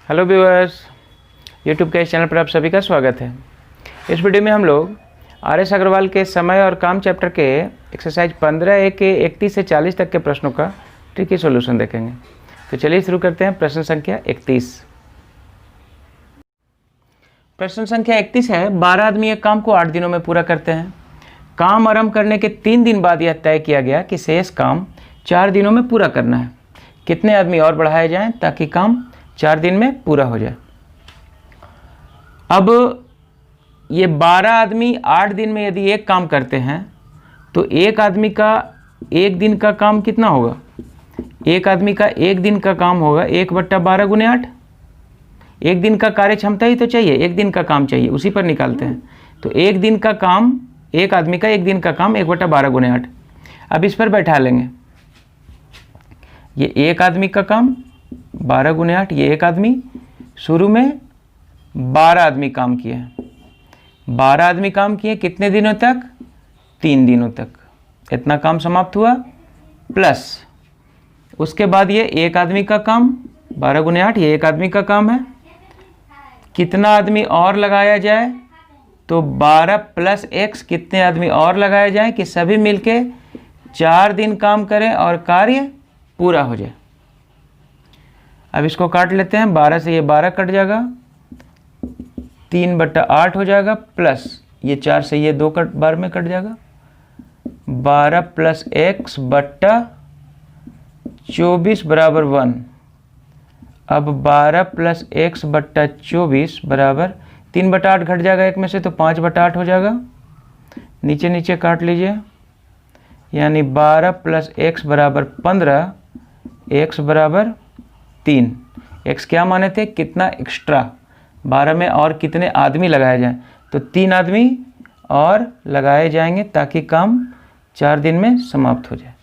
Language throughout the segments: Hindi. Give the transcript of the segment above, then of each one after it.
हेलो व्यूअर्स, यूट्यूब के इस चैनल पर आप सभी का स्वागत है। इस वीडियो में हम लोग आर.एस. अग्रवाल के समय और काम चैप्टर के एक्सरसाइज 15A के 31 से 40 तक के प्रश्नों का ट्रिकी सॉल्यूशन देखेंगे। तो चलिए शुरू करते हैं। प्रश्न संख्या 31। प्रश्न संख्या 31 है, 12 आदमी एक काम को 8 दिनों में पूरा करते हैं। काम आरंभ करने के 3 दिन बाद यह तय किया गया कि शेष काम 4 दिनों में पूरा करना है। कितने आदमी और बढ़ाए जाएं ताकि काम 4 दिन में पूरा हो जाए। अब ये 12 आदमी 8 दिन में यदि एक काम करते हैं तो एक आदमी का एक दिन का काम कितना होगा? एक आदमी का एक दिन का काम होगा 1/12 गुने 8। एक दिन का कार्य क्षमता ही तो चाहिए, एक दिन का काम चाहिए, उसी पर निकालते हैं। तो एक दिन का काम, एक आदमी का एक दिन का काम 1/12 गुने 8। अब इस पर बैठा लेंगे। ये एक आदमी का काम 12 गुने 8, ये एक आदमी, शुरू में 12 आदमी काम किए हैं। 12 आदमी काम किए कितने दिनों तक? 3 दिनों तक। इतना काम समाप्त हुआ। प्लस उसके बाद ये एक आदमी का काम 12 गुने 8, ये एक आदमी का काम है। कितना आदमी और लगाया जाए? तो 12 + x कितने आदमी और लगाए जाए कि सभी मिलके 4 दिन काम करें और कार्य पूरा हो जाए। अब इसको काट लेते हैं। 12 से ये 12 कट जाएगा, 3/8 हो जाएगा, प्लस ये 4 से ये 2 बार में कट जाएगा। 12 + x बट्टा 24 बराबर 1। अब 12 + x बट्टा 24 बराबर 3/8 घट जाएगा एक में से, तो 5/8 हो जाएगा। नीचे नीचे काट लीजिए, यानी 12 + x बराबर 15, x बराबर 3। x क्या माने थे? कितना एक्स्ट्रा 12 में और कितने आदमी लगाए जाएं? तो 3 आदमी और लगाए जाएंगे ताकि काम 4 दिन में समाप्त हो जाए।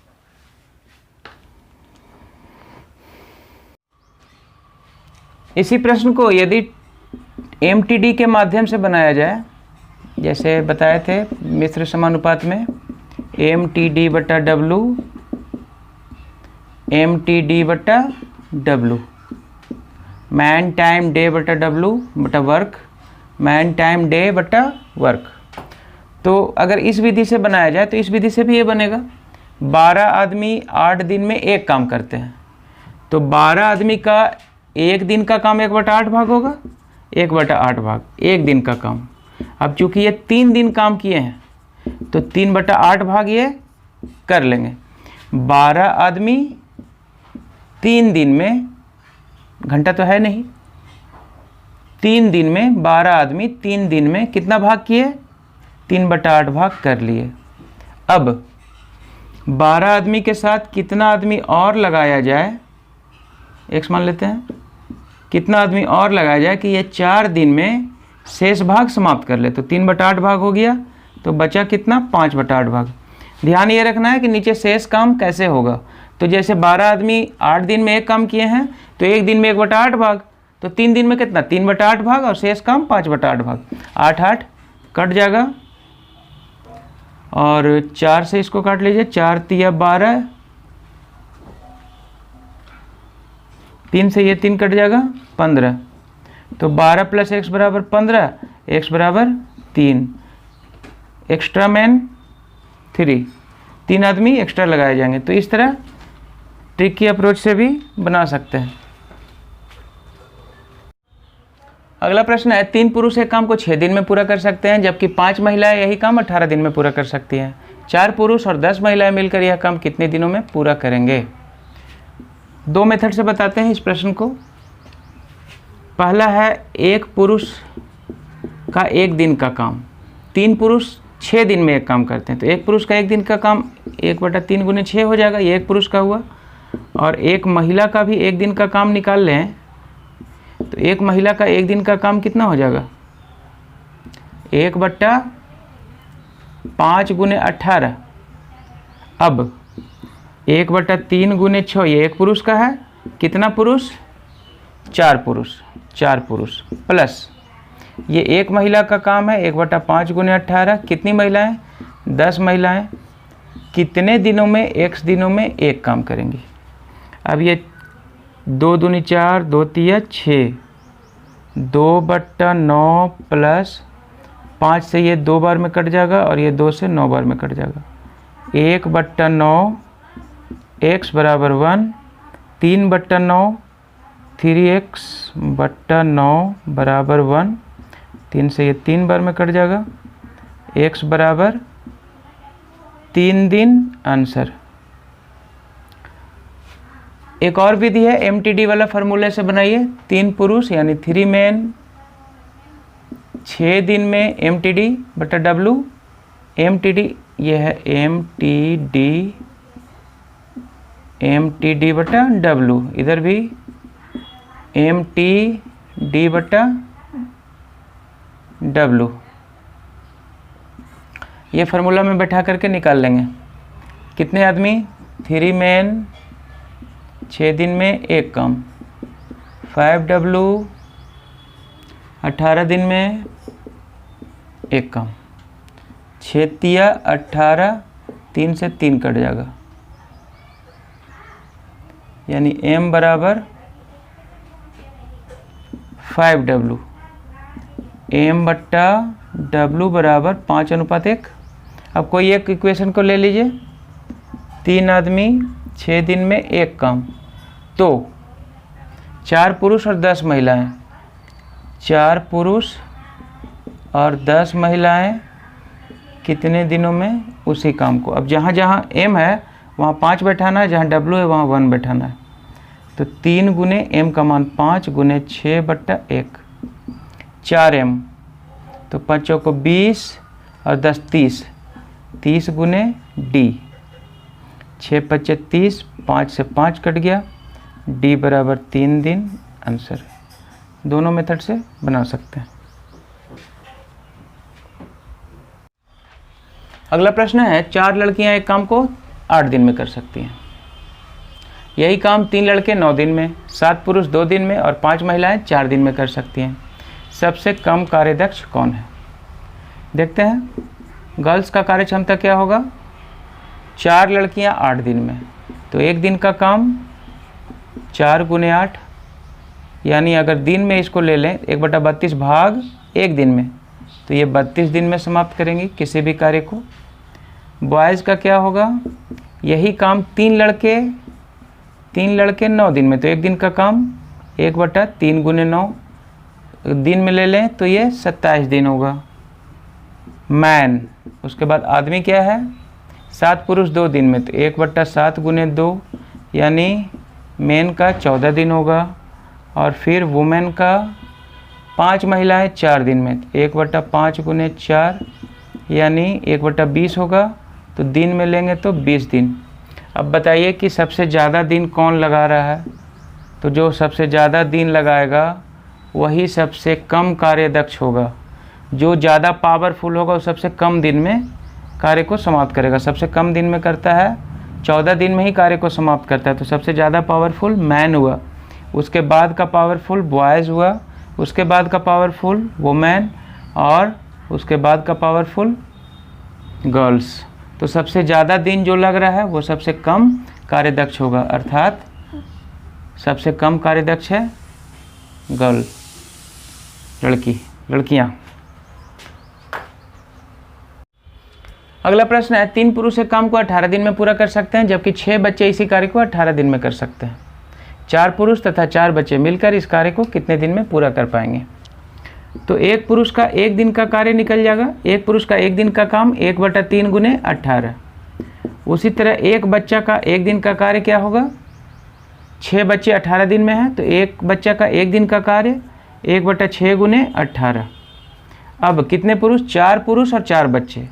इसी प्रश्न को यदि MTD के माध्यम से बनाया जाए, जैसे बताए थे मिश्र समानुपात में, MTD/W, MTD/W, man time day बटा W बटा वर्क, मैन टाइम डे बटा वर्क। तो अगर इस विधि से बनाया जाए तो इस विधि से भी ये बनेगा। 12 आदमी 8 दिन में एक काम करते हैं, तो 12 आदमी का एक दिन का काम 1/8 भाग होगा, 1/8 भाग एक दिन का काम। अब चूंकि ये 3 दिन काम किए हैं तो 3/8 भाग ये कर लेंगे। 12 आदमी 3 दिन में, घंटा तो है नहीं, 3 दिन में 12 आदमी 3 दिन में कितना भाग किए? 3/8 भाग कर लिए। अब 12 आदमी के साथ कितना आदमी और लगाया जाए? x मान लेते हैं। कितना आदमी और लगाया जाए कि ये 4 दिन में शेष भाग समाप्त कर ले? तो 3/8 भाग हो गया, तो बचा कितना? 5/8 भाग। ध्यान ये रखना है कि नीचे शेष काम कैसे होगा। तो जैसे 12 आदमी 8 दिन में एक काम किए हैं तो एक दिन में 1/8 भाग, तो 3 दिन में कितना? 3/8 भाग और शेष काम 5/8 भाग। 8 कट जाएगा और 4 से इसको काट लीजिए, 4 × 12, 3 से ये 3 कट जाएगा, 15। तो 12 + x बराबर 15, x बराबर 3, एक्स्ट्रा मैन 3, 3 आदमी एक्स्ट्रा लगाए जाएंगे। तो इस तरह ट्रिकी अप्रोच से भी बना सकते हैं। अगला प्रश्न है, 3 पुरुष एक काम को 6 दिन में पूरा कर सकते हैं, जबकि 5 महिलाएं यही काम 18 दिन में पूरा कर सकती हैं। 4 पुरुष और 10 महिलाएं मिलकर यह काम कितने दिनों में पूरा करेंगे? 2 मेथड से बताते हैं इस प्रश्न को। पहला है, एक पुरुष का एक दिन का काम। 3 पुरुष 6 दिन में एक काम करते हैं, तो एक पुरुष का एक दिन का काम 1/3 गुने 6 हो जाएगा, ये एक पुरुष का हुआ। और एक महिला का भी एक दिन का काम निकाल लें तो एक महिला का एक दिन का काम कितना हो जाएगा? 1/5 गुने 18। अब 1/3 गुने 6, ये एक पुरुष का है। कितना पुरुष? 4 पुरुष, 4 पुरुष, प्लस ये एक महिला का काम है 1/5 गुने 18। कितनी महिलाएं? 10 महिलाएं। कितने दिनों में? x दिनों में एक काम करेंगी। अब ये 2 दूनी 4, 2 तिया 6, 2/9 प्लस 5 से ये 2 बार में कट जाएगा और ये 2 से 9 बार में कट जाएगा। 1/9 x बराबर 1, 3/9 3x/9 बराबर 1, 3 से ये 3 बार में कट जाएगा। x बराबर 3 दिन आंसर। एक और विधि है MTD वाला फार्मूले से बनाइए। 3 पुरुष यानी 3 मैन 6 दिन में MTD/W। MTD ये है MTD/W, इधर भी MTD/W। ये फार्मूला में बैठा करके निकाल लेंगे। कितने आदमी? 3 मैन 6 दिन में 1 काम। 5W 18 दिन में 1 काम। 6 तिया 18, 3 से 3 कट जाएगा, यानी M बराबर 5W। M/W बराबर 5:1। अब कोई एक इक्वेशन को ले लीजिए। 3 आदमी 6 दिन में 1 काम, तो 4 पुरुष और 10 महिलाएं। 4 पुरुष और 10 महिलाएं कितने दिनों में उसी काम को। अब जहाँ जहाँ M है वहाँ 5 बैठाना है, जहाँ W है वहाँ 1 बैठाना है। तो 3 गुने M का मान 5 गुने 6/1, 4M। तो 5 को 20 और 10 30, 30 गुने D। 6×5 30, 5 से 5 कट गया, D बराबर 3 दिन आंसर है। दोनों मेथड से बना सकते हैं। अगला प्रश्न है 4 लड़कियां एक काम को 8 दिन में कर सकती हैं। यही काम 3 लड़के 9 दिन में, 7 पुरुष 2 दिन में और 5 महिलाएं 4 दिन में कर सकती हैं। सबसे कम कार्यदक्ष कौन है? देखते हैं। गर्ल्स का कार्य क्षमता क्या होगा? 4 लड़कियां 8 दिन में, तो एक दिन का काम 4 गुने 8, यानी अगर दिन में इसको ले लें 1/32 भाग एक दिन में, तो ये 32 दिन में समाप्त करेंगी किसी भी कार्य को। बॉयज़ का क्या होगा? यही काम 3 लड़के 9 दिन में, तो एक दिन का काम 1/3 गुने 9 दिन में ले लें तो ये 27 दिन होगा। मैन, उसके बाद आदमी क्या है? 7 पुरुष 2 दिन में, तो 1/7 गुने 2, यानी मैन का 14 दिन होगा। और फिर वुमेन का 5 महिलाएं 4 दिन में, 1/5 गुने 4, यानी 1/20 होगा। तो दिन में लेंगे तो 20 दिन। अब बताइए कि सबसे ज़्यादा दिन कौन लगा रहा है? तो जो सबसे ज़्यादा दिन लगाएगा वही सबसे कम कार्यदक्ष होगा। जो ज़्यादा पावरफुल होगा वो सबसे कम दिन में कार्य को समाप्त करेगा। सबसे कम दिन में करता है, 14 दिन में ही कार्य को समाप्त करता है। तो सबसे ज़्यादा पावरफुल मैन हुआ, उसके बाद का पावरफुल बॉयज़ हुआ, उसके बाद का पावरफुल वुमेन, और उसके बाद का पावरफुल गर्ल्स। तो सबसे ज़्यादा दिन जो लग रहा है वो सबसे कम कार्यदक्ष होगा, अर्थात सबसे कम कार्यदक्ष है गर्ल, लड़कियाँ। अगला प्रश्न है 3 पुरुष एक काम को 18 दिन में पूरा कर सकते हैं, जबकि 6 बच्चे इसी कार्य को 18 दिन में कर सकते हैं। 4 पुरुष तथा 4 बच्चे मिलकर इस कार्य को कितने दिन में पूरा कर पाएंगे? तो एक पुरुष का एक दिन का कार्य निकल जाएगा। एक पुरुष का एक दिन का काम 1/3 गुने 18। उसी तरह एक बच्चा का एक दिन का कार्य क्या होगा? 6 बच्चे 18 दिन में हैं, तो एक बच्चा का एक दिन का कार्य 1/6 गुने 18। अब कितने पुरुष? 4 पुरुष और 4 बच्चे,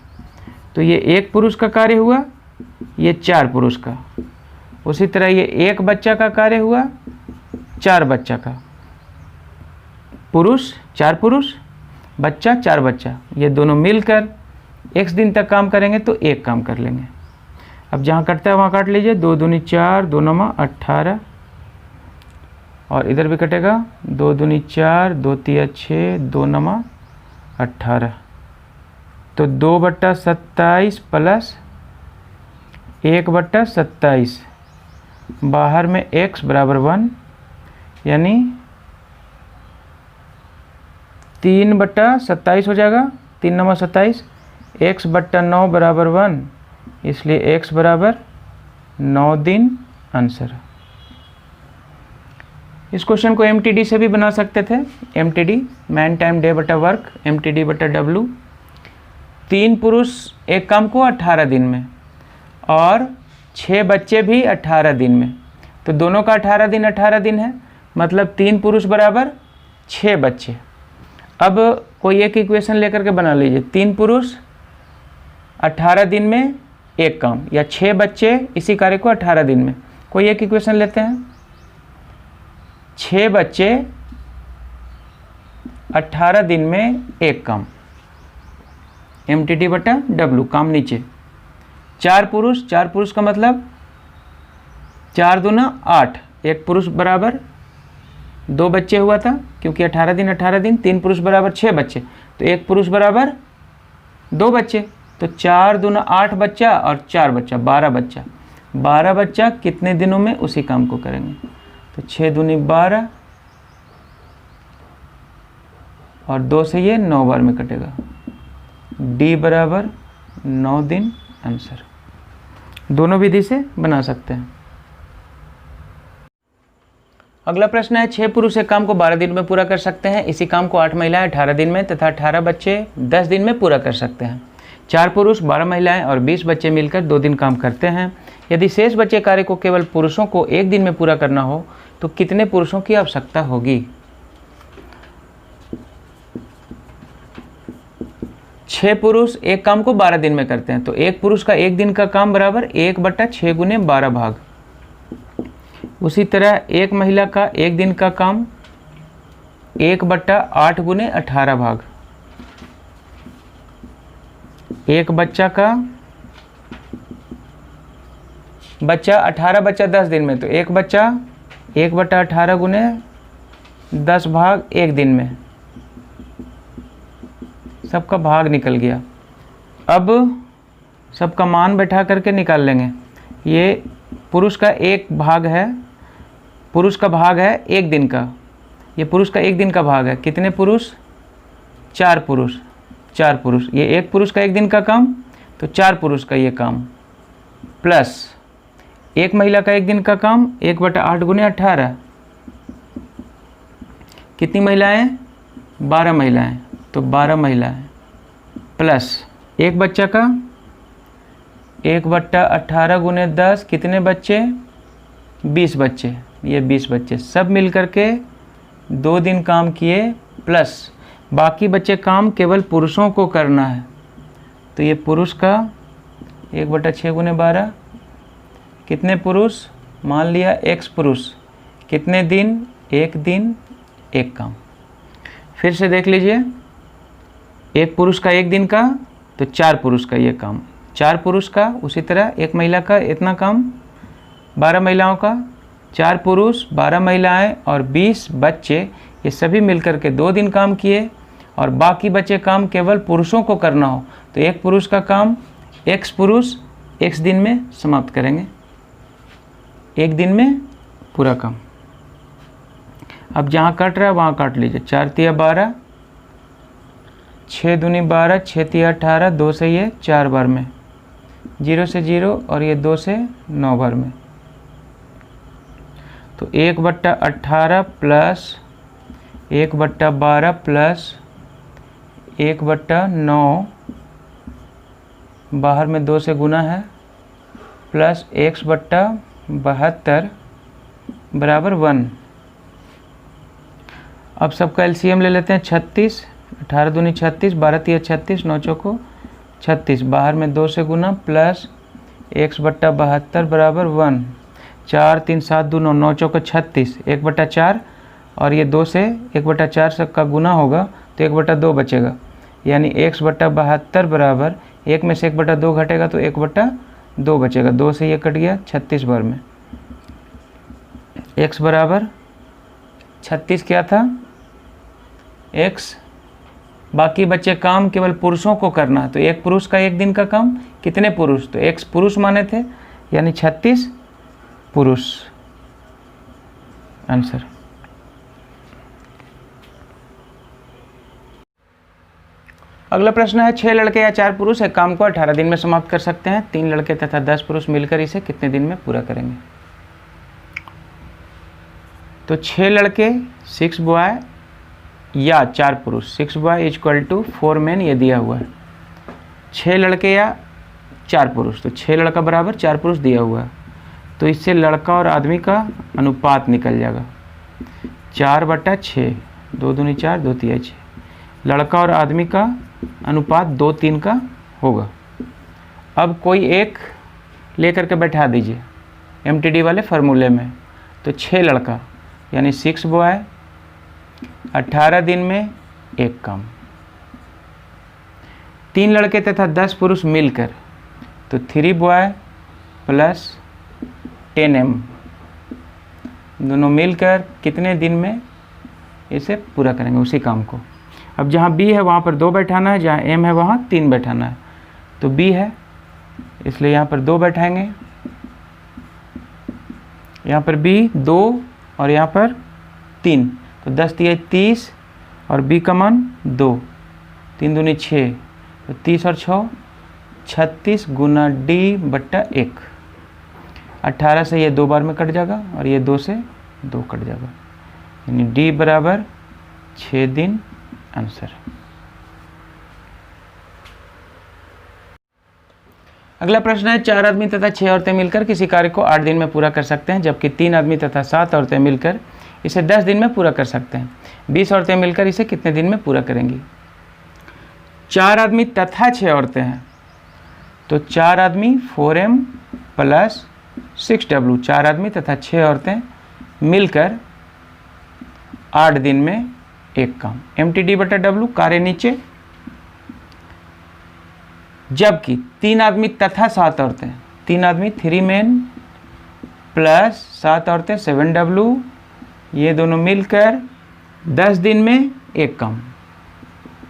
तो ये एक पुरुष का कार्य हुआ, ये 4 पुरुष का। उसी तरह ये एक बच्चा का कार्य हुआ, 4 बच्चा का। पुरुष 4 पुरुष, बच्चा 4 बच्चा, ये दोनों मिलकर x दिन तक काम करेंगे तो एक काम कर लेंगे। अब जहाँ कटता है वहाँ काट लीजिए। 2 दूनी 4, 2 9 18, और इधर भी कटेगा। 2 दूनी 4, 2 तिया 6, 2 9 18। तो 2/27 प्लस 1/27, बाहर में x बराबर 1, यानी 3/27 हो जाएगा, 3 9 27, x/9 बराबर 1, इसलिए x बराबर 9 दिन आंसर। इस क्वेश्चन को MTD से भी बना सकते थे। MTD मैन टाइम डे बटा वर्क, MTD बटा W। 3 पुरुष एक काम को 18 दिन में और 6 बच्चे भी 18 दिन में, तो दोनों का 18 दिन है, मतलब 3 पुरुष बराबर 6 बच्चे। अब कोई एक इक्वेशन लेकर के बना लीजिए, 3 पुरुष 18 दिन में एक काम, या 6 बच्चे इसी कार्य को 18 दिन में। कोई एक इक्वेशन लेते हैं, 6 बच्चे 18 दिन में एक काम, MTD बटा W, काम नीचे। 4 पुरुष का मतलब 4 दूना 8, एक पुरुष बराबर 2 बच्चे हुआ था, क्योंकि 18 दिन, 3 पुरुष बराबर 6 बच्चे, तो एक पुरुष बराबर 2 बच्चे, तो 4 दूना 8 बच्चा और 4 बच्चा 12 बच्चा कितने दिनों में उसी काम को करेंगे, तो 6 दूनी 12 और 2 से ये 9 बार में कटेगा, D बराबर 9 दिन आंसर। दोनों विधि से बना सकते हैं। अगला प्रश्न है, 6 पुरुष एक काम को 12 दिन में पूरा कर सकते हैं, इसी काम को 8 महिलाएं 18 दिन में तथा 18 बच्चे 10 दिन में पूरा कर सकते हैं। 4 पुरुष 12 महिलाएं और 20 बच्चे मिलकर 2 दिन काम करते हैं। यदि शेष बचे कार्य को केवल पुरुषों को 1 दिन में पूरा करना हो तो कितने पुरुषों की आवश्यकता होगी? 6 पुरुष एक काम को 12 दिन में करते हैं, तो एक पुरुष का 1 दिन का काम बराबर 1/6 गुने 12 भाग। उसी तरह एक महिला का 1 दिन का काम 1/8 गुने 18 भाग। एक बच्चा 18 बच्चा 10 दिन में, तो एक बच्चा 1/18 गुने 10 भाग 1 दिन में, सबका भाग निकल गया। अब सबका मान बैठा करके निकाल लेंगे। ये पुरुष का एक भाग है, पुरुष का भाग है 1 दिन का, ये पुरुष का 1 दिन का भाग है। कितने पुरुष? 4 पुरुष। ये एक पुरुष का 1 दिन का काम, तो 4 पुरुष का ये काम, प्लस एक महिला का 1 दिन का काम 1/8 गुने 18। कितनी महिलाएं? 12 महिलाएं, तो 12 महिलाएं, प्लस एक बच्चा का 1/18 गुने 10, कितने बच्चे? 20 बच्चे, ये 20 बच्चे सब मिल करके 2 दिन काम किए, प्लस बाकी बच्चे काम केवल पुरुषों को करना है, तो ये पुरुष का 1/6 गुने 12, कितने पुरुष? मान लिया X पुरुष, कितने दिन? 1 दिन 1 काम। फिर से देख लीजिए, एक पुरुष का 1 दिन का, तो 4 पुरुष का ये काम, 4 पुरुष का। उसी तरह एक महिला का इतना काम, 12 महिलाओं का, 4 पुरुष 12 महिलाएं और 20 बच्चे, ये सभी मिलकर के 2 दिन काम किए, और बाकी बचे काम केवल पुरुषों को करना हो, तो एक पुरुष का काम X पुरुष X दिन में समाप्त करेंगे, 1 दिन में पूरा काम। अब जहाँ कट रहा है वहाँ काट लीजिए। 4 तिया 12, 6 दूनी 12, 6 तिया 18, 2 से ये 4 बार में, 0 से 0 और ये 2 से 9 बार में, तो 1/18 प्लस 1/12 प्लस 1/9, बाहर में 2 से गुना है, प्लस x/72 बराबर 1। अब सबका एलसीएम ले लेते हैं। 36, 18 दूनी 36, 12 तिया 36, 9 चौको 36, बाहर में 2 से गुना, प्लस x/72 बराबर 1। 4 3 7 2 9, 9 चौको 36, 1/4 और ये 2 से 1/4 सबका गुना होगा, तो 1/2 बचेगा, यानी x/72 बराबर 1 में से 1/2 घटेगा तो 1/2 बचेगा, 2 से ये कट गया 36 बार में। x बराबर 36 क्या था? x। बाकी बच्चे काम केवल पुरुषों को करना, तो एक पुरुष का 1 दिन का काम, कितने पुरुष? तो x पुरुष माने थे, यानी 36 पुरुष आंसर। अगला प्रश्न है 6 लड़के या 4 पुरुष एक काम को 18 दिन में समाप्त कर सकते हैं। 3 लड़के तथा 10 पुरुष मिलकर इसे कितने दिन में पूरा करेंगे? तो 6 लड़के 6 बॉय या 4 पुरुष 6 बॉय इक्वल टू 4 मैन ये दिया हुआ है। 6 लड़के या 4 पुरुष, तो 6 लड़का बराबर 4 पुरुष दिया हुआ है, तो इससे लड़का और आदमी का अनुपात निकल जाएगा 4/6, 2 दूनी 4, 2 तिया 6। लड़का और आदमी का अनुपात 2:3 का होगा। अब कोई एक लेकर के बैठा दीजिए MTD वाले फार्मूले में, तो 6 लड़का यानी 6 बॉय 18 दिन में एक काम। 3 लड़के तथा 10 पुरुष मिलकर, तो 3 बॉय प्लस 10M दोनों मिलकर कितने दिन में इसे पूरा करेंगे उसी काम को। अब जहाँ B है वहाँ पर 2 बैठाना है, जहाँ M है वहाँ 3 बैठाना है। तो B है इसलिए यहाँ पर 2 बैठाएंगे, यहाँ पर B 2 और यहाँ पर 3, तो 10 तिया 30 और B का मान 2, 3 दूनी 6, तो 30 और 6 36 गुना D/1। 18 से ये 2 बार में कट जाएगा और ये 2 से 2 कट जाएगा, यानी D बराबर 6 दिन आंसर। अगला प्रश्न है 4 आदमी तथा 6 औरतें मिलकर किसी कार्य को 8 दिन में पूरा कर सकते हैं, जबकि 3 आदमी तथा 7 औरतें मिलकर इसे 10 दिन में पूरा कर सकते हैं। 20 औरतें मिलकर इसे कितने दिन में पूरा करेंगी? 4 आदमी तथा 6 औरतें हैं, तो 4 आदमी 4M प्लस 6W, 4 आदमी तथा 6 औरतें मिलकर 8 दिन में एक काम। MTD/W कार्य नीचे, जबकि 3 आदमी तथा 7 औरतें, 3 आदमी 3 मैन प्लस 7 औरतें 7W, ये दोनों मिलकर 10 दिन में एक काम,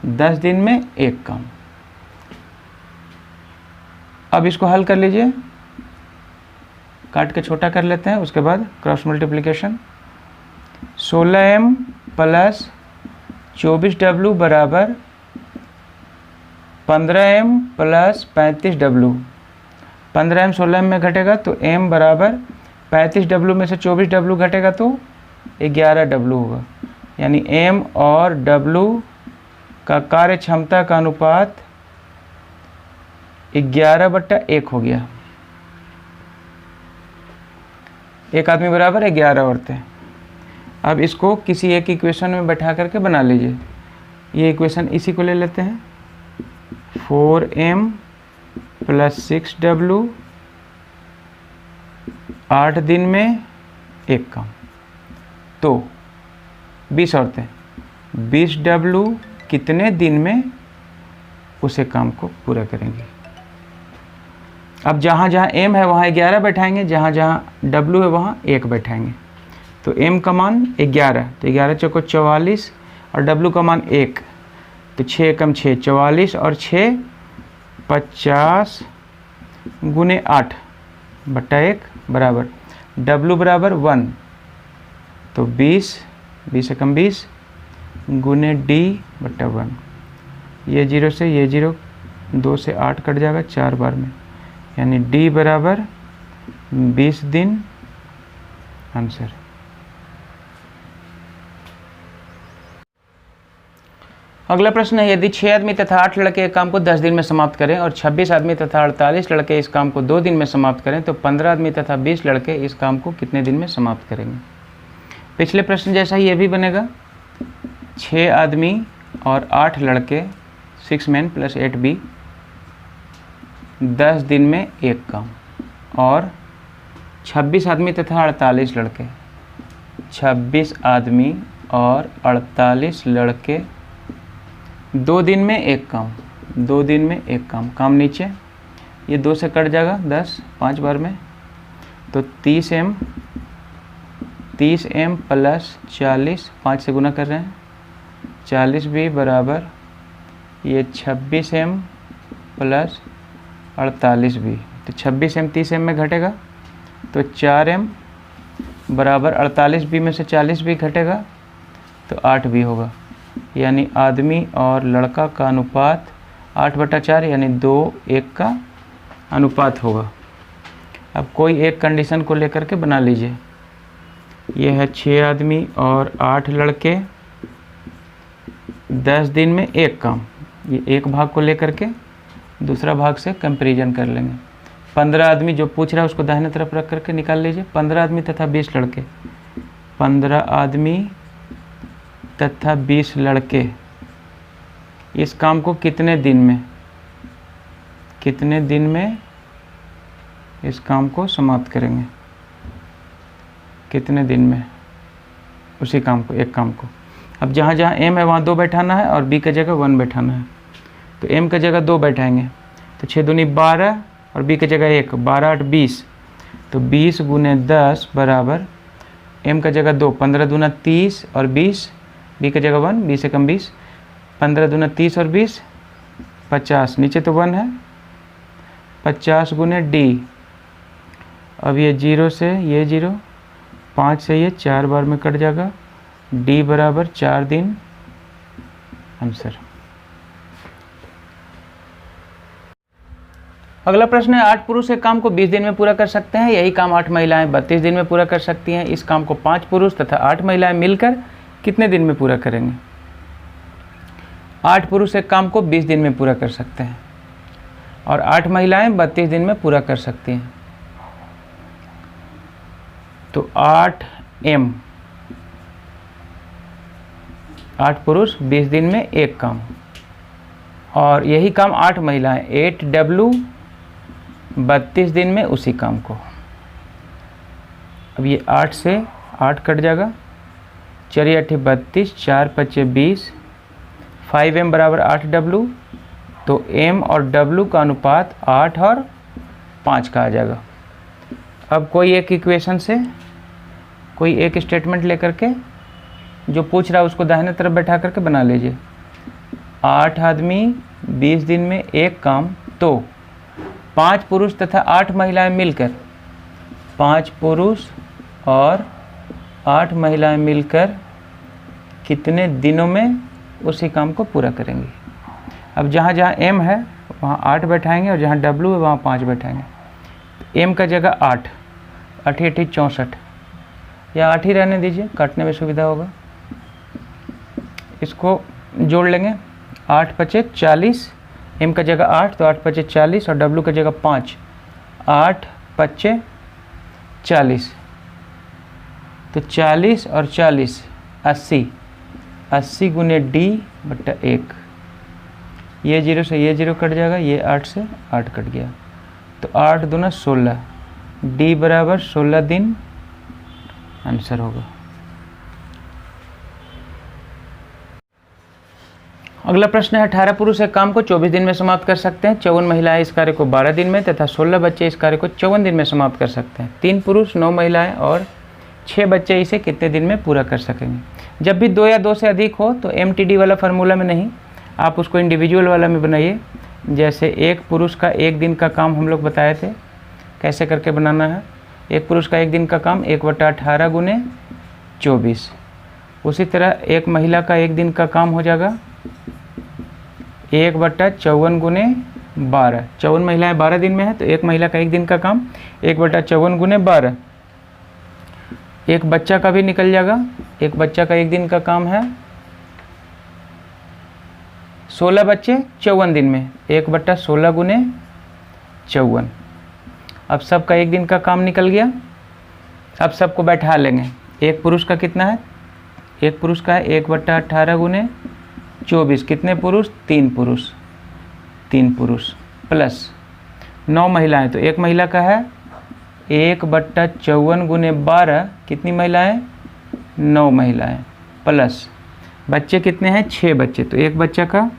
10 दिन में एक काम। अब इसको हल कर लीजिए, काट के छोटा कर लेते हैं, उसके बाद cross multiplication. 16M plus 24W बराबर 15M plus 35W। 15M 16M में घटेगा तो M बराबर 35W में से 24W घटेगा तो 11W होगा, यानी M और W का कार्य क्षमता का अनुपात 11/1 हो गया। एक आदमी बराबर 11 औरतें। अब इसको किसी एक इक्वेशन में बैठा करके बना लीजिए। ये इक्वेशन इसी को ले लेते हैं, 4M प्लस 6W 8 दिन में एक काम, तो 20 औरतें 20W कितने दिन में उसे काम को पूरा करेंगी। अब जहाँ जहाँ M है वहाँ 11 बैठाएंगे, जहाँ जहाँ W है वहाँ 1 बैठाएंगे। तो M का मान 11, तो 11 चौको 44 और W का मान 1, तो 6 कम 6 44 और 6 50 गुने 8/1 बराबर W बराबर 1, तो 20 से कम 20 गुने D/1। ये 0 से ये 0, 2 से 8 कट जाएगा 4 बार में, यानी D बराबर 20 दिन आंसर। अगला प्रश्न है, यदि 6 आदमी तथा 8 लड़के एक काम को 10 दिन में समाप्त करें और 26 आदमी तथा 48 लड़के इस काम को 2 दिन में समाप्त करें, तो 15 आदमी तथा 20 लड़के इस काम को कितने दिन में समाप्त करेंगे? पिछले प्रश्न जैसा ही ये भी बनेगा। 6 आदमी और 8 लड़के 6 मैन प्लस 8B 10 दिन में एक काम, और 26 आदमी तथा 48 लड़के, 26 आदमी और 48 लड़के 2 दिन में एक काम, 2 दिन में एक काम। काम नीचे, ये 2 से कट जाएगा 10 5 बार में, तो 30M प्लस 40, 5 से गुना कर रहे हैं, 40B बराबर ये 26M प्लस 48B, तो 26M 30M में घटेगा, तो 4M बराबर 48B में से 40B घटेगा तो 8B होगा, यानी आदमी और लड़का का अनुपात 8/4 यानी 2:1 का अनुपात होगा। अब कोई एक कंडीशन को लेकर के बना लीजिए। ये है 6 आदमी और 8 लड़के, 10 दिन में एक काम। ये एक भाग को लेकर के दूसरा भाग से कंपैरिजन कर लेंगे। 15 आदमी जो पूछ रहा है उसको दाहिने तरफ रख करके निकाल लीजिए। 15 आदमी तथा 20 लड़के, 15 आदमी तथा 20 लड़के इस काम को कितने दिन में इस काम को समाप्त करेंगे, कितने दिन में उसी काम को, एक काम को। अब जहाँ जहाँ m है वहाँ 2 बैठाना है और b की जगह 1 बैठाना है। तो m की जगह 2 बैठाएंगे तो 6 दूनी 12 और b की जगह 1, 12 8 20। तो 20 गुने 10 बराबर m की जगह 2, 15 दूना 30 और 20, b की जगह 1, 20 से कम 20, 15 दूना 30 और 20 50, नीचे तो 1 है, 50 गुने d। अब ये 0 से ये 0, 5 से ये 4 बार में कट जाएगा, d बराबर 4 दिन आंसर। अगला प्रश्न है 8 पुरुष एक काम को 20 दिन में पूरा कर सकते हैं, यही काम 8 महिलाएं 32 दिन में पूरा कर सकती हैं। इस काम को 5 पुरुष तथा 8 महिलाएं मिलकर कितने दिन में पूरा करेंगे? 8 पुरुष एक काम को 20 दिन में पूरा कर सकते हैं और 8 महिलाएं 32 दिन में पूरा कर सकती हैं। तो 8m, 8 पुरुष 20 दिन में एक काम, और यही काम 8 महिलाएं 8w 32 दिन में उसी काम को। अब ये 8 से 8 कट जाएगा, 4 8 32, 4 5 20, 5m बराबर 8w। तो m और w का अनुपात 8 और 5 का आ जाएगा। अब कोई एक इक्वेशन से कोई एक स्टेटमेंट लेकर के जो पूछ रहा है उसको दाहिने तरफ बैठा करके बना लीजिए। 8 आदमी 20 दिन में एक काम, तो 5 पुरुष तथा 8 महिलाएं मिलकर, 5 पुरुष और 8 महिलाएं मिलकर कितने दिनों में उसी काम को पूरा करेंगी। अब जहाँ जहाँ m है वहाँ 8 बैठाएंगे और जहाँ w है वहाँ 5 बैठाएंगे। m का जगह 8, 8 8 64, या 8 ही रहने दीजिए, काटने में सुविधा होगा। इसको जोड़ लेंगे, 8 5 40, m का जगह 8 तो 8 5 40 और w का जगह 5, 8 5 40। तो 40 और 40 80, 80 गुने d बट्टा 1। ये 0 से ये 0 कट जाएगा, ये 8 से 8 कट गया, तो 8 दूना 16, d बराबर 16 दिन आंसर होगा। अगला प्रश्न है 18 पुरुष एक काम को 24 दिन में समाप्त कर सकते हैं, 54 महिलाएं इस कार्य को 12 दिन में तथा 16 बच्चे इस कार्य को 54 दिन में समाप्त कर सकते हैं। 3 पुरुष 9 महिलाएं और 6 बच्चे इसे कितने दिन में पूरा कर सकेंगे? जब भी 2 या 2 से अधिक हो तो MTD वाला फार्मूला में नहीं, आप उसको इंडिविजुअल वाला में बनाइए। जैसे एक पुरुष का एक दिन का काम हम लोग बताए थे कैसे करके बनाना है। एक पुरुष का एक दिन का काम 1/18 गुने 24। उसी तरह एक महिला का एक दिन का काम हो जाएगा 1/54 गुने 12। 54 महिलाएं 12 दिन में है तो एक महिला का एक दिन का काम 1/54 गुने 12। एक बच्चा का भी निकल जाएगा, एक बच्चा का एक दिन का काम है 16 बच्चे 54 दिन में, 1/16 गुने 54। अब सबका एक दिन का काम निकल गया। अब सबको बैठा लेंगे। एक पुरुष का कितना है? एक पुरुष का है 1/18 गुने 24। कितने पुरुष? 3 पुरुष, 3 पुरुष प्लस 9 महिलाएं, तो एक महिला का है 1/54 गुने 12। कितनी महिलाएं? 9 महिलाएं प्लस बच्चे कितने हैं? 6 बच्चे, तो एक बच्चा का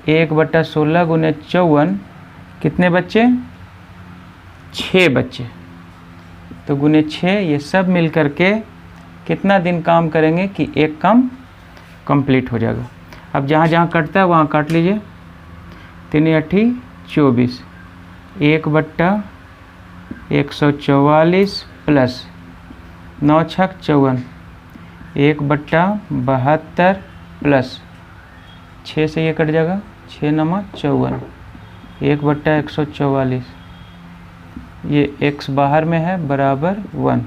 1/16 गुने 54। कितने बच्चे? 6 बच्चे, तो गुने 6। ये सब मिल करके कितना दिन काम करेंगे कि एक काम कंप्लीट हो जाएगा। अब जहाँ जहाँ कटता है वहाँ काट लीजिए। 3 8 24, 1/144 प्लस 9 6 54, 1/72 प्लस 6 से ये कट जाएगा, 6 नमा 54, 1/144, ये x बाहर में है बराबर 1।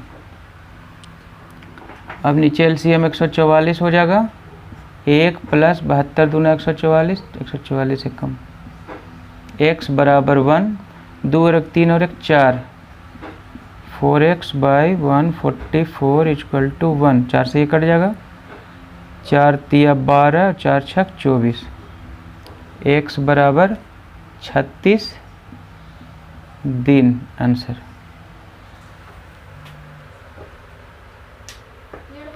अब नीचे एलसीएम 144 हो जाएगा, 1 + 72 दूना 144, 144 से कम, x बराबर 1, 2 और 1 3 और 1 4, 4x/144 = 1, 4 से ये कट जाएगा, 4 तिया 12, 4 छक 24, x बराबर 36 दिन आंसर।